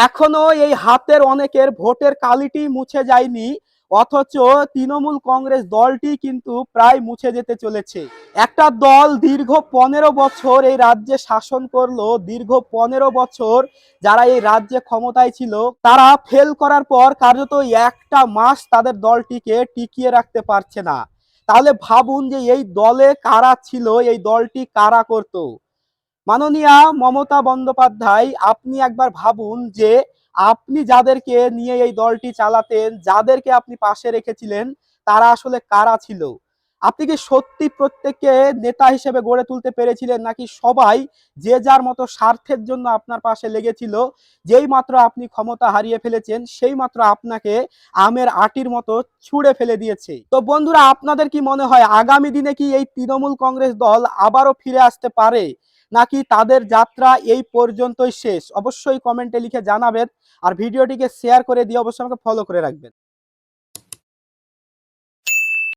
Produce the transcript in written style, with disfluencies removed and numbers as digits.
এখনো এই হাতের অনেকের ভোটের কালিটি মুছে যায়নি, অথচ তৃণমূল কংগ্রেস দলটি কিন্তু প্রায় মুছে যেতে চলেছে। একটা দল দীর্ঘ 15 বছর এই রাজ্যে শাসন করলো, দীর্ঘ 15 বছর যারা এই রাজ্যে ক্ষমতায় ছিল তারা ফেল করার পর কার্যত একটা মাস তাদের দলটিকে টিকিয়ে রাখতে পারছে না। তাহলে ভাবুন যে এই দলে কারা ছিল, এই দলটি কারা করত। মাননীয়া মমতা বন্দ্যোপাধ্যায়, আপনি একবার ভাবুন যে আপনি যাদেরকে নিয়ে এই দলটি চালাতেন, যাদেরকে আপনি পাশে রেখেছিলেন, তারা আসলে কারা ছিল। আপনি কি সত্যি প্রত্যেককে নেতা হিসেবে গড়ে তুলতে পেরেছিলেন, নাকি সবাই যে যার মতো স্বার্থের জন্য আপনার পাশে লেগেছিল? যেই মাত্র আপনি ক্ষমতা হারিয়ে ফেলেছেন সেই মাত্র আপনাকে আমের আটির মতো ছুঁড়ে ফেলে দিয়েছে। তো বন্ধুরা, আপনাদের কি মনে হয় আগামী দিনে কি এই তৃণমূল কংগ্রেস দল আবারও ফিরে আসতে পারে, নাকি তাদের যাত্রা এই পর্যন্তই শেষ? অবশ্যই কমেন্টে লিখে জানাবেন, আর ভিডিওটিকে শেয়ার করে দিয়ে অবশ্যই আমাকে ফলো করে রাখবেন।